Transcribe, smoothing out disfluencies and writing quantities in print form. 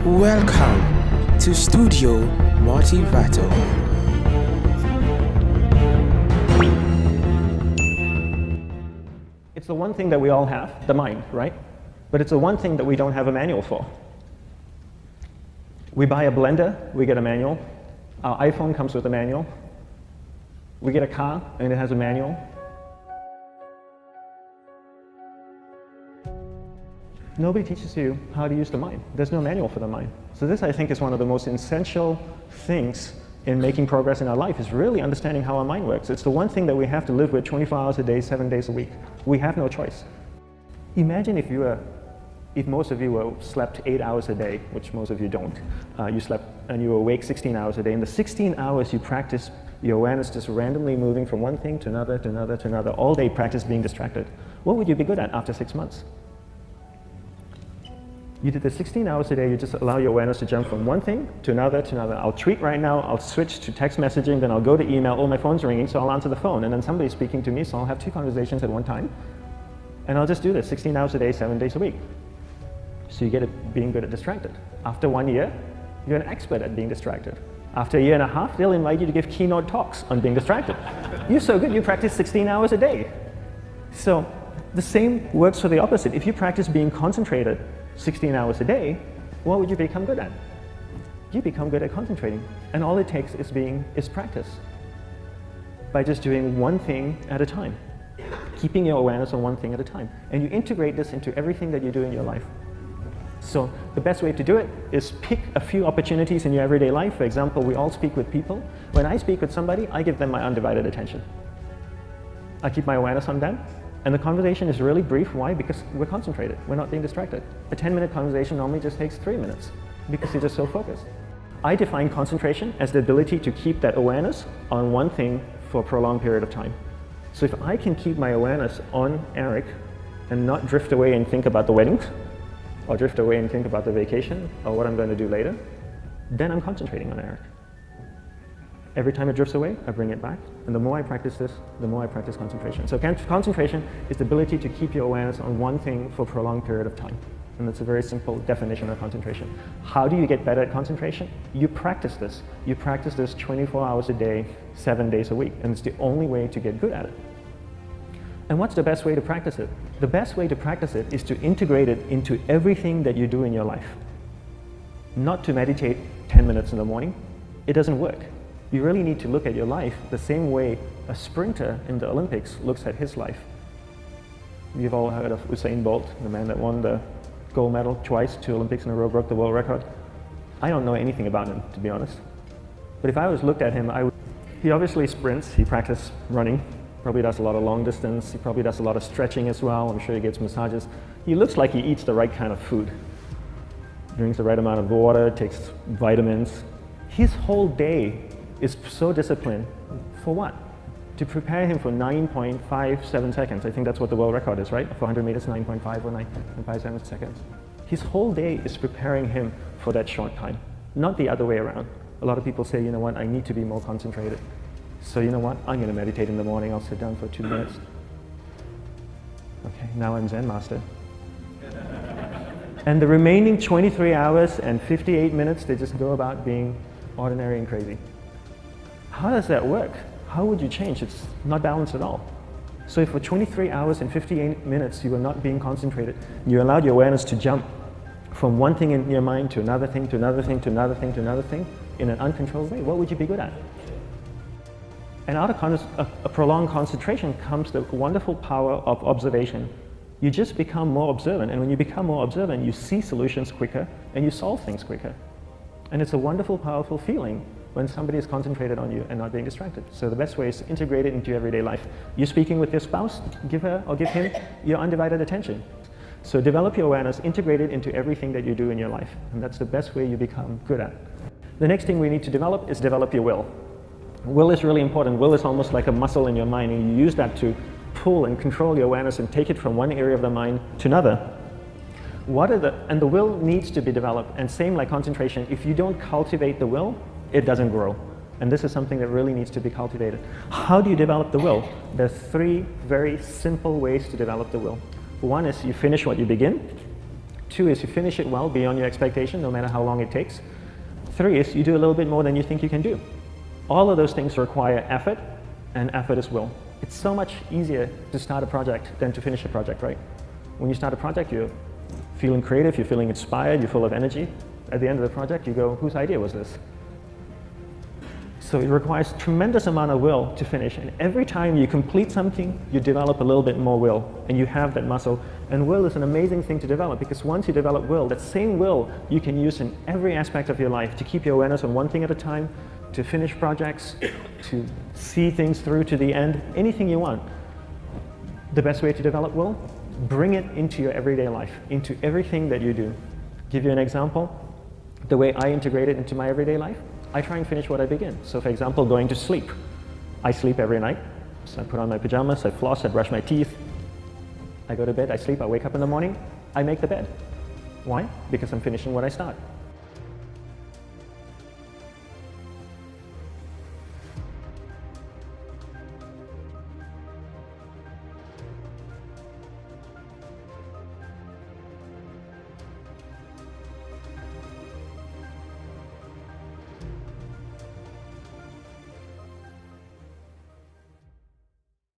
Welcome to Studio Motivato. It's the one thing that we all have, the mind, right? But it's the one thing that we don't have a manual for. We buy a blender, we get a manual. Our iPhone comes with a manual. We get a car and it has a manual. Nobody teaches you how to use the mind. There's no manual for the mind. So this, I think, is one of the most essential things in making progress in our life, is really understanding how our mind works. It's the one thing that we have to live with 24 hours a day, 7 days a week. We have no choice. Imagine if most of you slept 8 hours a day, which most of you don't. You slept and you were awake 16 hours a day. In the 16 hours you practice your awareness just randomly moving from one thing to another, to another, to another, all day practice being distracted. What would you be good at after 6 months? You did the 16 hours a day, you just allow your awareness to jump from one thing to another, to another. I'll tweet right now, I'll switch to text messaging, then I'll go to email, oh, my phone's ringing, so I'll answer the phone. And then somebody's speaking to me, so I'll have 2 conversations at one time. And I'll just do this 16 hours a day, 7 days a week. So you get it being good at distracted. After 1 year, you're an expert at being distracted. After a year and a half, they'll invite you to give keynote talks on being distracted. You're so good, you practice 16 hours a day. So the same works for the opposite. If you practice being concentrated 16 hours a day, what would you become good at? You become good at concentrating. And all it takes is practice. By just doing one thing at a time. Keeping your awareness on one thing at a time. And you integrate this into everything that you do in your life. So the best way to do it is pick a few opportunities in your everyday life. For example, we all speak with people. When I speak with somebody, I give them my undivided attention. I keep my awareness on them. And the conversation is really brief. Why? Because we're concentrated. We're not being distracted. A 10-minute conversation normally just takes 3 minutes because you're just so focused. I define concentration as the ability to keep that awareness on one thing for a prolonged period of time. So if I can keep my awareness on Eric and not drift away and think about the wedding, or drift away and think about the vacation, or what I'm going to do later, then I'm concentrating on Eric. Every time it drifts away, I bring it back. And the more I practice this, the more I practice concentration. So concentration is the ability to keep your awareness on one thing for a prolonged period of time. And that's a very simple definition of concentration. How do you get better at concentration? You practice this. You practice this 24 hours a day, 7 days a week. And it's the only way to get good at it. And what's the best way to practice it? The best way to practice it is to integrate it into everything that you do in your life. Not to meditate 10 minutes in the morning. It doesn't work. You really need to look at your life the same way a sprinter in the Olympics looks at his life. You've all heard of Usain Bolt, the man that won the gold medal twice, 2 Olympics in a row, broke the world record. I don't know anything about him, to be honest. But if I was looked at him, he obviously sprints, he practices running, probably does a lot of long distance, he probably does a lot of stretching as well, I'm sure he gets massages. He looks like he eats the right kind of food. Drinks the right amount of water, takes vitamins. His whole day is so disciplined. For what? To prepare him for 9.57 seconds. I think that's what the world record is, right? For 100 meters, 9.5 or 9.57 seconds. His whole day is preparing him for that short time, not the other way around. A lot of people say, you know what, I need to be more concentrated. So you know what, I'm going to meditate in the morning, I'll sit down for 2 minutes. Okay, now I'm Zen master. And the remaining 23 hours and 58 minutes, they just go about being ordinary and crazy. How does that work? How would you change? It's not balanced at all. So if for 23 hours and 58 minutes you are not being concentrated, you allowed your awareness to jump from one thing in your mind to another thing, to another thing, to another thing, to another thing, in an uncontrolled way, what would you be good at? And out of a prolonged concentration comes the wonderful power of observation. You just become more observant, and when you become more observant, you see solutions quicker and you solve things quicker. And it's a wonderful, powerful feeling when somebody is concentrated on you and not being distracted. So the best way is to integrate it into your everyday life. You're speaking with your spouse, give her or give him your undivided attention. So develop your awareness, integrate it into everything that you do in your life. And that's the best way you become good at. The next thing we need to develop is develop your will. Will is really important. Will is almost like a muscle in your mind, and you use that to pull and control your awareness and take it from one area of the mind to another. And the will needs to be developed. And same like concentration, if you don't cultivate the will, it doesn't grow. And this is something that really needs to be cultivated. How do you develop the will? There's 3 very simple ways to develop the will. One is you finish what you begin. 2 is you finish it well, beyond your expectation, no matter how long it takes. 3 is you do a little bit more than you think you can do. All of those things require effort, and effort is will. It's so much easier to start a project than to finish a project, right? When you start a project, you're feeling creative, you're feeling inspired, you're full of energy. At the end of the project, you go, whose idea was this? So it requires tremendous amount of will to finish, and every time you complete something, you develop a little bit more will, and you have that muscle. And will is an amazing thing to develop, because once you develop will, that same will you can use in every aspect of your life to keep your awareness on one thing at a time, to finish projects, to see things through to the end, anything you want. The best way to develop will, bring it into your everyday life, into everything that you do. Give you an example, the way I integrate it into my everyday life, I try and finish what I begin. So for example, going to sleep. I sleep every night, so I put on my pajamas, I floss, I brush my teeth, I go to bed, I sleep, I wake up in the morning, I make the bed. Why? Because I'm finishing what I start.